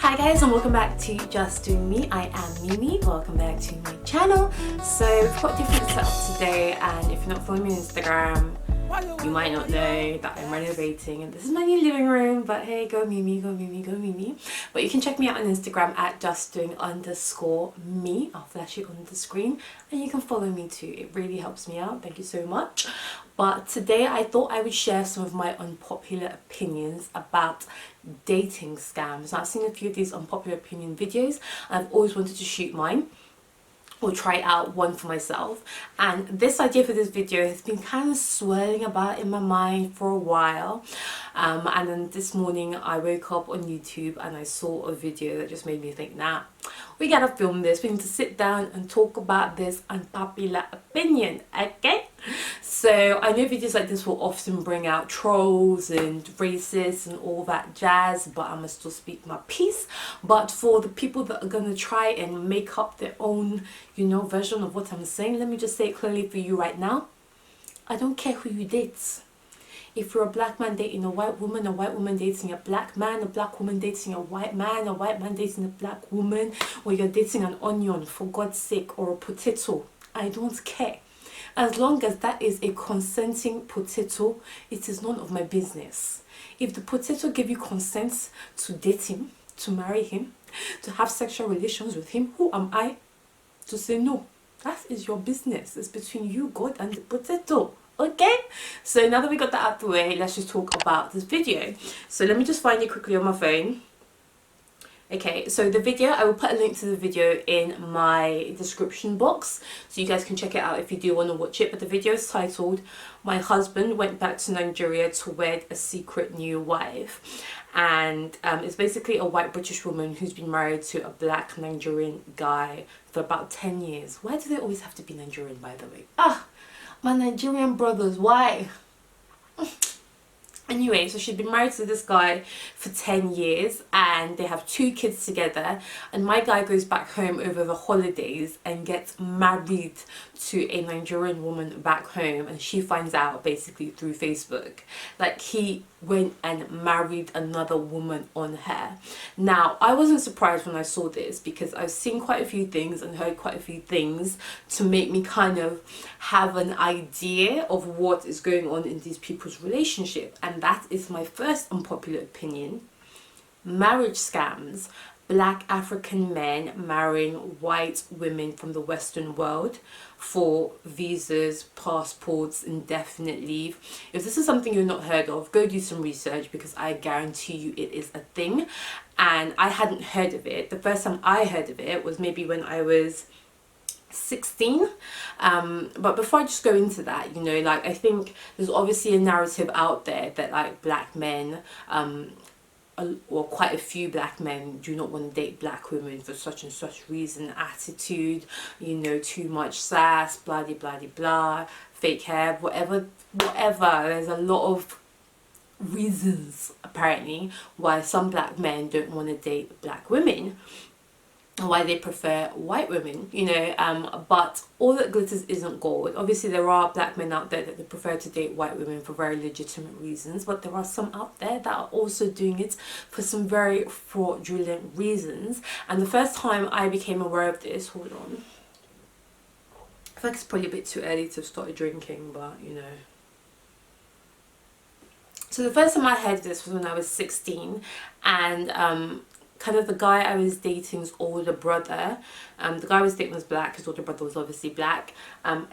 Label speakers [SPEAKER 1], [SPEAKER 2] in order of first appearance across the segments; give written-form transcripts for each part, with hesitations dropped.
[SPEAKER 1] Hi guys, and welcome back to Just Doing Me. I am Mimi. Welcome back to my channel. So we've got different setup today, and if you're not following me on Instagram, you might not know that I'm renovating and this is my new living room. But hey, go Mimi, go Mimi, go Mimi. But you can check me out on Instagram at justdoing_me. I'll flash it on the screen and you can follow me too. It really helps me out. Thank you so much. But today I thought I would share some of my unpopular opinions about dating scams. Now, I've seen a few of these unpopular opinion videos and I've always wanted to shoot mine or try out one for myself, and this idea for this video has been kind of swirling about in my mind for a while, and then this morning I woke up on YouTube and I saw a video that just made me think, nah, we gotta film this, we need to sit down and talk about this unpopular opinion, okay? So I know videos like this will often bring out trolls and racists and all that jazz, but I'm gonna still speak my piece. But for the people that are gonna try and make up their own, version of what I'm saying, let me just say it clearly for you right now. I don't care who you date. If you're a black man dating a white woman dating a black man, a black woman dating a white man dating a black woman, or you're dating an onion, for God's sake, or a potato, I don't care. As long as that is a consenting potato, it is none of my business. If the potato gave you consent to date him, to marry him, to have sexual relations with him, who am I to say no? That is your business. It's between you, God, and the potato. Okay? So now that we got that out of the way, let's just talk about this video. So let me just find it quickly on my phone. Okay, so the video, I will put a link to the video in my description box so you guys can check it out if you do want to watch it. But the video is titled, "My Husband Went Back to Nigeria to Wed a Secret New Wife." And it's basically a white British woman who's been married to a black Nigerian guy for about 10 years. Why do they always have to be Nigerian, by the way? My Nigerian brothers, why? Anyway, so she'd been married to this guy for 10 years and they have 2 kids together, and my guy goes back home over the holidays and gets married to a Nigerian woman back home, and she finds out basically through Facebook. Like, he went and married another woman on her. Now, I wasn't surprised when I saw this because I've seen quite a few things and heard quite a few things to make me kind of have an idea of what is going on in these people's relationship. And that is my first unpopular opinion. Marriage scams. Black African men marrying white women from the Western world for visas, passports, indefinite leave. If this is something you've not heard of, go do some research because I guarantee you it is a thing. And I hadn't heard of it. The first time I heard of it was maybe when I was 16. But before I just go into that, I think there's obviously a narrative out there that like black men or quite a few black men do not want to date black women for such and such reason, attitude, too much sass, blah de blah de blah, fake hair, whatever. There's a lot of reasons apparently why some black men don't want to date black women, why they prefer white women, but all that glitters isn't gold. Obviously there are black men out there that they prefer to date white women for very legitimate reasons, but there are some out there that are also doing it for some very fraudulent reasons. And the first time I became aware of this, hold on, I feel like it's probably a bit too early to start drinking, but so the first time I heard this was when I was 16, and kind of the guy I was dating's older brother, the guy I was dating was black, his older brother was obviously black.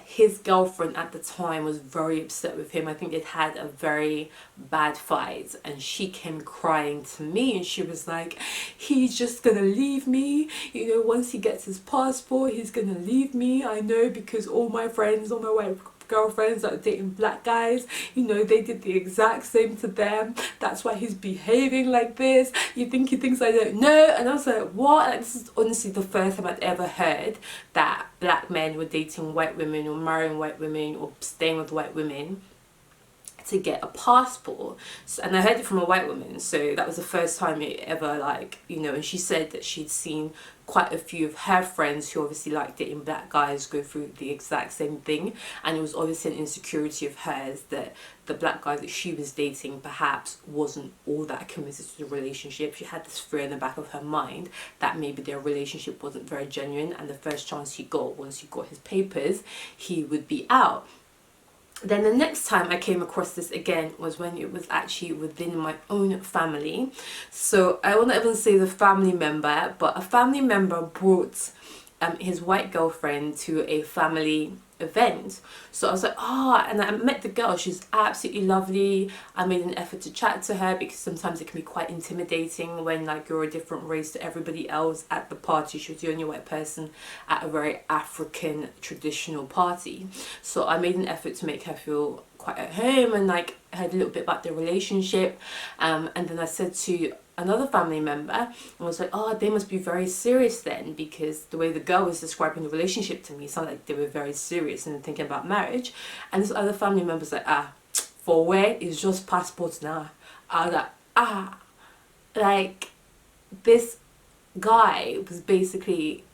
[SPEAKER 1] His girlfriend at the time was very upset with him. I think they'd had a very bad fight, and she came crying to me and she was like, he's just gonna leave me, once he gets his passport he's gonna leave me. I know, because all my friends, all my white girlfriends that are dating black guys, they did the exact same to them. That's why he's behaving like this. You think he thinks I don't know? And I was like, what? Like, this is honestly the first time I'd ever heard that black men were dating white women or marrying white women or staying with white women to get a passport. So, and I heard it from a white woman, so that was the first time it ever, like, you know, and she said that she'd seen quite a few of her friends who obviously like dating black guys go through the exact same thing, and it was obviously an insecurity of hers that the black guy that she was dating perhaps wasn't all that committed to the relationship. She had this fear in the back of her mind that maybe their relationship wasn't very genuine, and the first chance he got, once he got his papers, he would be out. Then the next time I came across this again was when it was actually within my own family. So I won't even say the family member, but a family member brought his white girlfriend to a family event. So I was like, and I met the girl. She's absolutely lovely. I made an effort to chat to her because sometimes it can be quite intimidating when like you're a different race to everybody else at the party. She was the only white person at a very African traditional party. So I made an effort to make her feel quite at home and like heard a little bit about their relationship. And then I said to another family member, and was like, they must be very serious then, because the way the girl was describing the relationship to me sounded like they were very serious and thinking about marriage. And this other family member was like, for where it's just passports now. I was like, like this guy was basically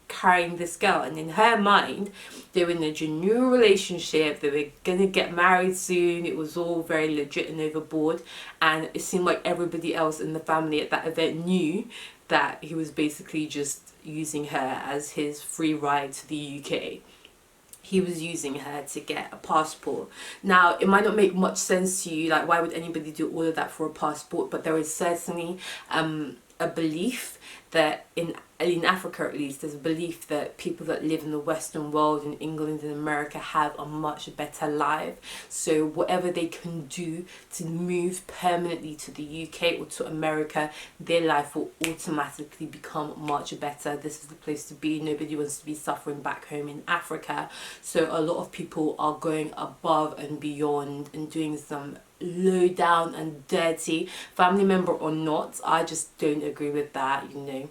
[SPEAKER 1] carrying this girl, and in her mind they were in a genuine relationship, they were gonna get married soon, it was all very legit and overboard, and it seemed like everybody else in the family at that event knew that he was basically just using her as his free ride to the UK. He was using her to get a passport. Now, it might not make much sense to you, like why would anybody do all of that for a passport, but there is certainly a belief that in Africa at least, there's a belief that people that live in the Western world, in England and America, have a much better life. So whatever they can do to move permanently to the UK or to America, their life will automatically become much better. This is the place to be. Nobody wants to be suffering back home in Africa. So a lot of people are going above and beyond and doing some low down and dirty, family member or not. I just don't agree with that, you know.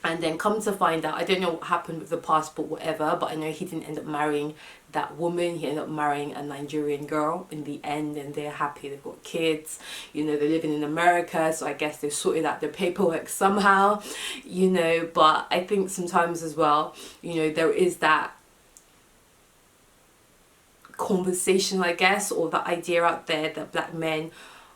[SPEAKER 1] And then come to find out, I don't know what happened with the passport, whatever, but I know he didn't end up marrying that woman. He ended up marrying a Nigerian girl in the end, and they're happy, they've got kids, you know, they're living in America, so I guess they've sorted out their paperwork somehow, you know. But I think sometimes as well, you know, there is that conversation, I guess, or the idea out there that black men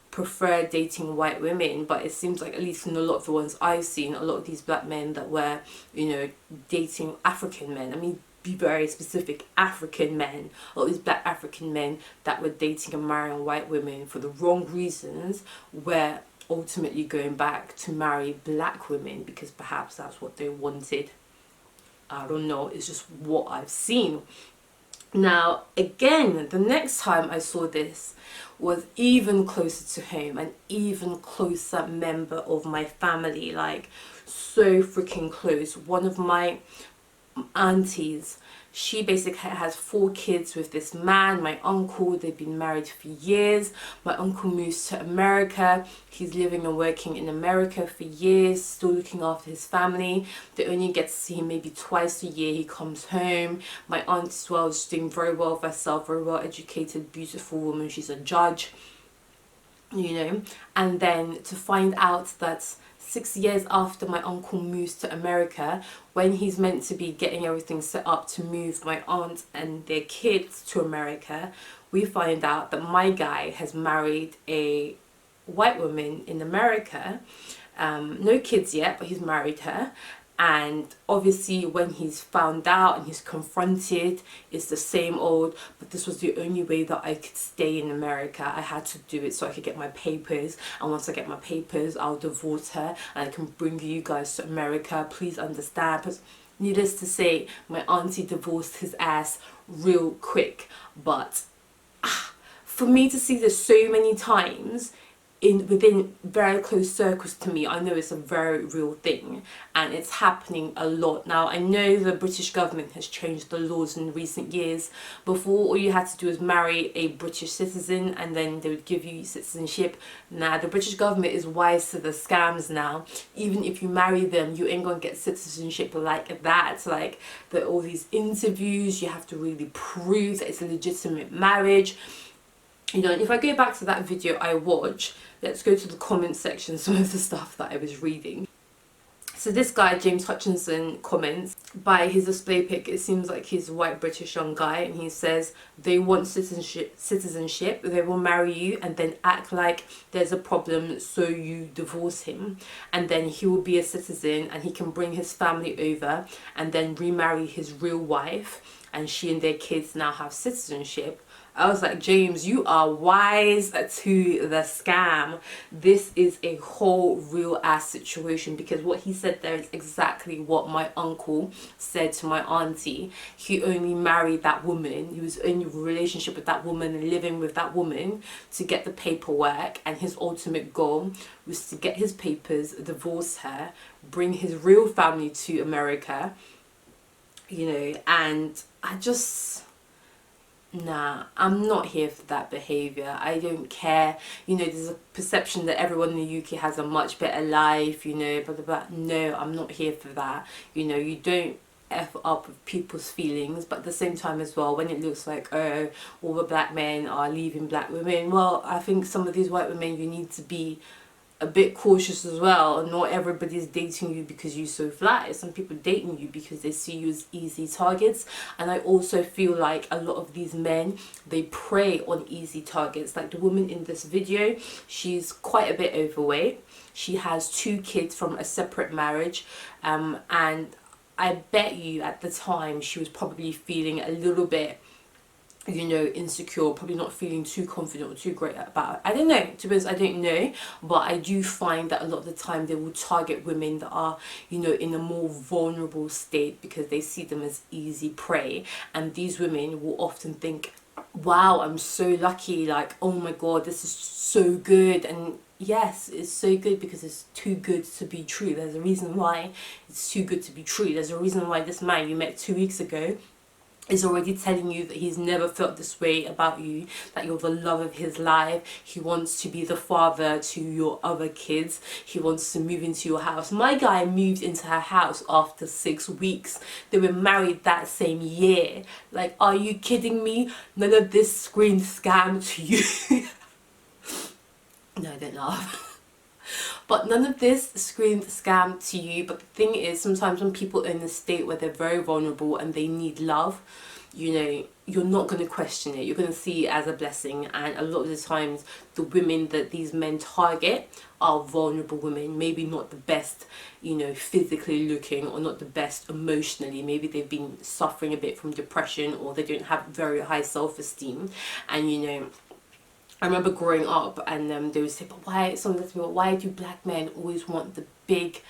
[SPEAKER 1] prefer dating white women, but it seems like, at least in a lot of the ones I've seen, a lot of these black men that were, you know, dating African men, I mean, be very specific, African men, a lot of these black African men that were dating and marrying white women for the wrong reasons, were ultimately going back to marry black women because perhaps that's what they wanted. I don't know, it's just what I've seen. Now, again, the next time I saw this was even closer to home, an even closer member of my family, like so freaking close. One of my aunties, she basically has 4 kids with this man, my uncle. They've been married for years. My uncle moves to America. He's living and working in America for years, still looking after his family. They only get to see him maybe twice a year. He comes home. My aunt as well is doing very well for herself, very well educated, beautiful woman. She's a judge, you know. And then to find out that 6 years after my uncle moves to America, when he's meant to be getting everything set up to move my aunt and their kids to America, we find out that my guy has married a white woman in America. No kids yet, but he's married her. And obviously when he's found out and he's confronted, it's the same old, but this was the only way that I could stay in America. I had to do it so I could get my papers, and once I get my papers, I'll divorce her and I can bring you guys to America. Please understand. But needless to say, my auntie divorced his ass real quick. But for me to see this so many times within very close circles to me, I know it's a very real thing, and it's happening a lot. Now, I know the British government has changed the laws in recent years. Before, all you had to do was marry a British citizen and then they would give you citizenship. Now, the British government is wise to the scams now. Even if you marry them, you ain't gonna get citizenship like that. Like, all these interviews, you have to really prove that it's a legitimate marriage. You know, and if I go back to that video I watched, let's go to the comment section, some of the stuff that I was reading. So this guy, James Hutchinson, comments, by his display pic, it seems like he's a white British young guy, and he says, they want citizenship, they will marry you and then act like there's a problem, so you divorce him, and then he will be a citizen and he can bring his family over and then remarry his real wife, and she and their kids now have citizenship. I was like, James, you are wise to the scam. This is a whole real ass situation, because what he said there is exactly what my uncle said to my auntie. He only married that woman. He was only in a relationship with that woman and living with that woman to get the paperwork, and his ultimate goal was to get his papers, divorce her, bring his real family to America, you know, and I just... Nah, I'm not here for that behaviour. I don't care. You know, there's a perception that everyone in the UK has a much better life, you know, blah, blah, blah. No, I'm not here for that. You know, you don't F up with people's feelings, but at the same time as well, when it looks like, oh, all the black men are leaving black women, well, I think some of these white women, you need to be a bit cautious as well. Not everybody's dating you because you're so fly. Some people dating you because they see you as easy targets. And I also feel like a lot of these men, they prey on easy targets. Like the woman in this video, she's quite a bit overweight. She has 2 kids from a separate marriage, and I bet you at the time she was probably feeling a little bit, you know, insecure, probably not feeling too confident or too great about it. I don't know, to be honest, I don't know, but I do find that a lot of the time they will target women that are, you know, in a more vulnerable state, because they see them as easy prey, and these women will often think, wow, I'm so lucky, like, oh my god, this is so good. And yes, it's so good because it's too good to be true. There's a reason why it's too good to be true. There's a reason why this man you met 2 weeks ago is already telling you that he's never felt this way about you, that you're the love of his life. He wants to be the father to your other kids. He wants to move into your house. My guy moved into her house after 6 weeks. They were married that same year. Like, are you kidding me? None of this screams scam to you. No, don't laugh. But none of this screams scam to you. But the thing is, sometimes when people are in a state where they're very vulnerable and they need love, you know, you're not going to question it. You're going to see it as a blessing. And a lot of the times, the women that these men target are vulnerable women. Maybe not the best, you know, physically looking, or not the best emotionally. Maybe they've been suffering a bit from depression, or they don't have very high self-esteem. And, you know, I remember growing up, and they would say, but why, someone said to me, well, why do black men always want the big,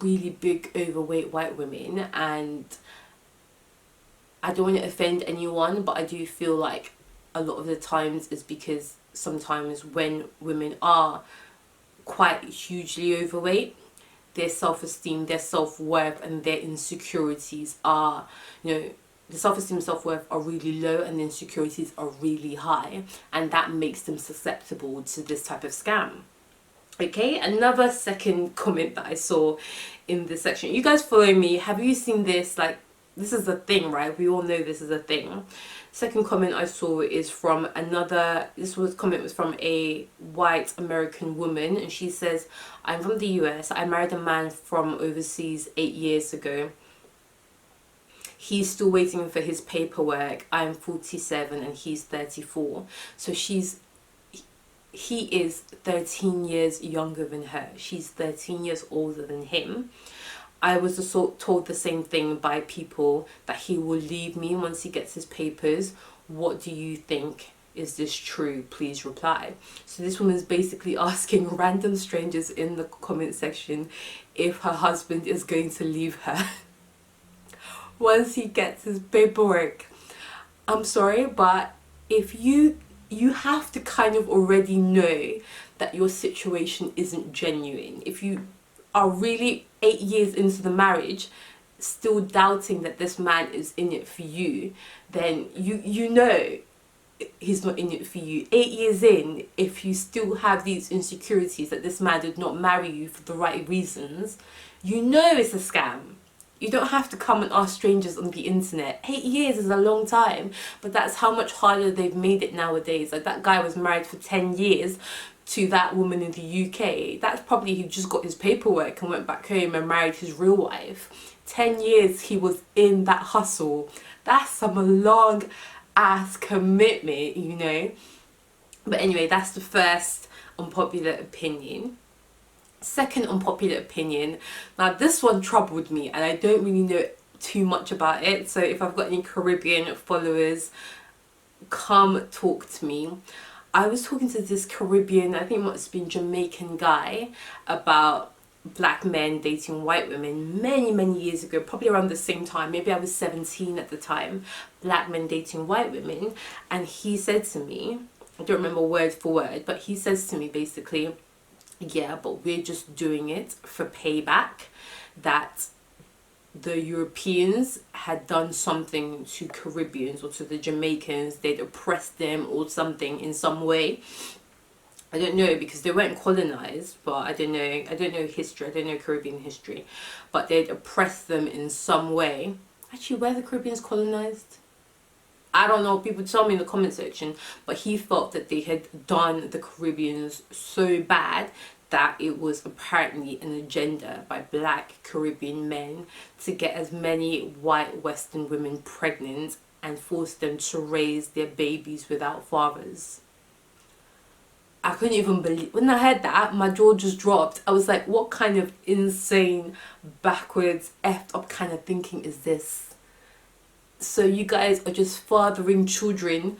[SPEAKER 1] really big, overweight white women? And I don't want to offend anyone, but I do feel like a lot of the times is because sometimes when women are quite hugely overweight, their self-esteem, their self-worth and their insecurities are, you know, the self-esteem and self-worth are really low, and the insecurities are really high, and that makes them susceptible to this type of scam. Okay, another second comment that I saw in this section. You guys follow me. Have you seen this? Like, this is a thing, right? We all know this is a thing. Second comment I saw is from another, comment was from a white American woman, and she says, I'm from the US. I married a man from overseas 8 years ago. He's still waiting for his paperwork. I'm 47 and he's 34. So he is 13 years younger than her. She's 13 years older than him. I was told the same thing by people, that he will leave me once he gets his papers. What do you think? Is this true? Please reply. So this woman is basically asking random strangers in the comment section if her husband is going to leave her once he gets his paperwork. I'm sorry, but if you have to kind of already know that your situation isn't genuine. If you are really 8 years into the marriage still doubting that this man is in it for you, then you know he's not in it for you. 8 years in, if you still have these insecurities that this man did not marry you for the right reasons, you know it's a scam. You don't have to come and ask strangers on the internet. 8 years is a long time, but that's how much harder they've made it nowadays. Like, that guy was married for 10 years to that woman in the UK. That's probably he just got his paperwork and went back home and married his real wife. 10 years he was in that hustle. That's some long ass commitment, you know. But anyway, that's the first unpopular opinion. Second unpopular opinion. Now this one troubled me and I don't really know too much about it. So if I've got any Caribbean followers, come talk to me. I was talking to this Caribbean, I think it must have been Jamaican guy, about black men dating white women many years ago, probably around the same time. Maybe I was 17 at the time. Black men dating white women. And he said to me, I don't remember word for word, but he says to me basically, yeah, but we're just doing it for payback, that the Europeans had done something to Caribbeans or to the Jamaicans. They'd oppressed them or something in some way. I don't know, because they weren't colonized, but I don't know history, I don't know Caribbean history, but they'd oppressed them in some way. Actually, were the Caribbeans colonized? I don't know, people tell me in the comment section, but he felt that they had done the Caribbeans so bad that it was apparently an agenda by black Caribbean men to get as many white Western women pregnant and force them to raise their babies without fathers. I couldn't even believe, when I heard that, my jaw just dropped. I was like, what kind of insane, backwards, effed up kind of thinking is this? So you guys are just fathering children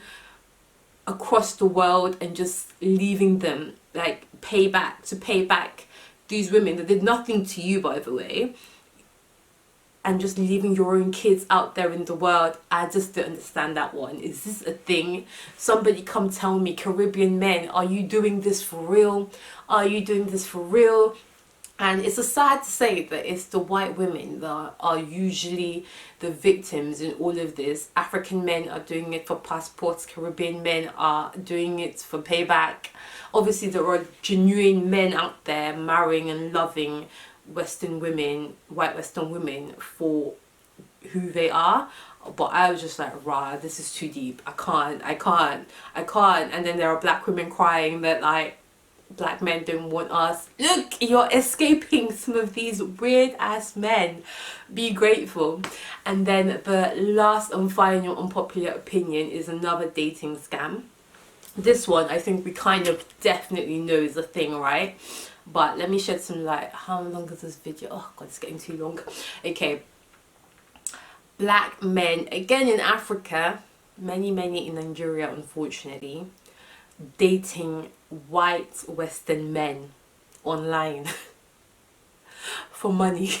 [SPEAKER 1] across the world and just leaving them, like, pay back these women that did nothing to you, by the way, and just leaving your own kids out there in the world. I just don't understand that one. Is this a thing? Somebody come tell me, Caribbean men, are you doing this for real? Are you doing this for real? And it's sad to say that it's the white women that are usually the victims in all of this. African men are doing it for passports. Caribbean men are doing it for payback. Obviously, there are genuine men out there marrying and loving Western women, white Western women, for who they are. But I was just like, rah, this is too deep. I can't. And then there are black women crying that, like, black men don't want us. Look, you're escaping some of these weird ass men. Be grateful. And then the last and final unpopular opinion is another dating scam. This one I think we kind of definitely know is a thing, right? But let me shed some light. How long is this video? Oh god, it's getting too long. Okay, black men, again in Africa, many in Nigeria unfortunately, dating white Western men online for money.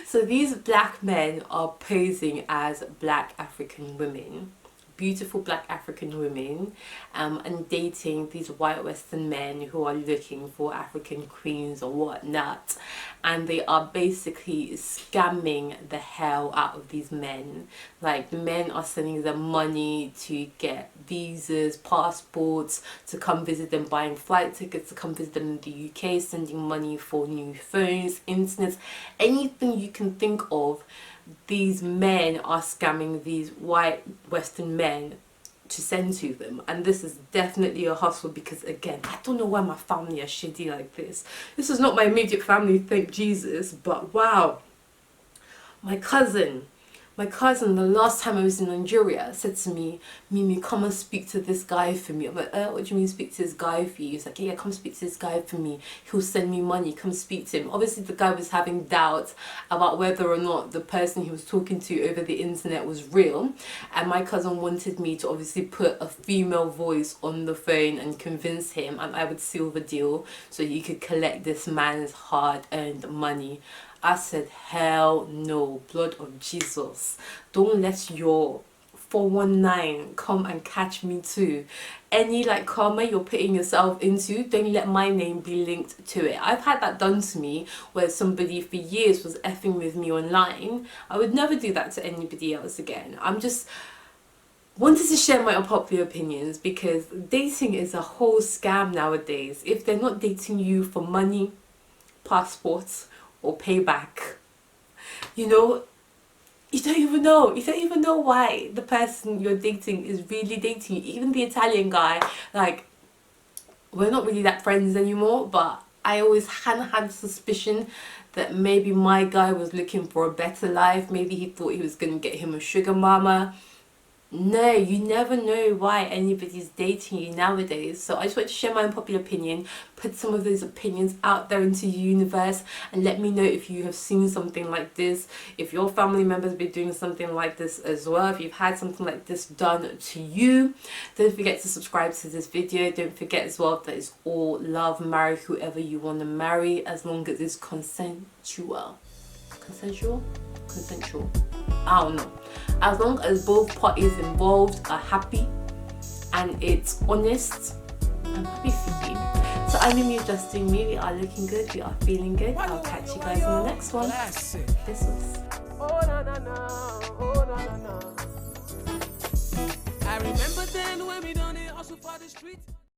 [SPEAKER 1] So these black men are posing as black African women, beautiful black African women, and dating these white Western men who are looking for African queens or whatnot, and they are basically scamming the hell out of these men. Like, the men are sending them money to get visas, passports, to come visit them, buying flight tickets to come visit them in the UK, sending money for new phones, internet, anything you can think of. These men are scamming these white Western men to send to them, and this is definitely a hustle, because again, I don't know why my family are shitty like this. This is not my immediate family, thank Jesus, but wow. My cousin, the last time I was in Nigeria, said to me, Mimi, come and speak to this guy for me. I'm like, what do you mean speak to this guy for you? He's like, yeah, come speak to this guy for me. He'll send me money, come speak to him. Obviously, the guy was having doubts about whether or not the person he was talking to over the internet was real. And my cousin wanted me to obviously put a female voice on the phone and convince him, and I would seal the deal so he could collect this man's hard-earned money. I said, hell no, blood of Jesus. Don't let your 419 come and catch me too. Any like karma you're putting yourself into, don't let my name be linked to it. I've had that done to me where somebody for years was effing with me online. I would never do that to anybody else again. I'm just wanted to share my unpopular opinions, because dating is a whole scam nowadays. If they're not dating you for money, passports, or payback, you know, you don't even know why the person you're dating is really dating you. Even the Italian guy, like, we're not really that friends anymore, but I always had suspicion that maybe my guy was looking for a better life. Maybe he thought he was gonna get him a sugar mama. No, you never know why anybody's dating you nowadays. So I just want to share my unpopular opinion, put some of those opinions out there into the universe, and let me know if you have seen something like this, if your family members have been doing something like this as well, if you've had something like this done to you. Don't forget to subscribe to this video. Don't forget as well that it's all love. Marry whoever you want to marry, as long as it's consensual. Consensual, I don't know. As long as both parties involved are happy and it's honest, I'm happy for you. So I'm Mimi adjusting me. We are looking good, we are feeling good. I'll catch you guys in the next one. This was
[SPEAKER 2] I remember then when we done it also for the street.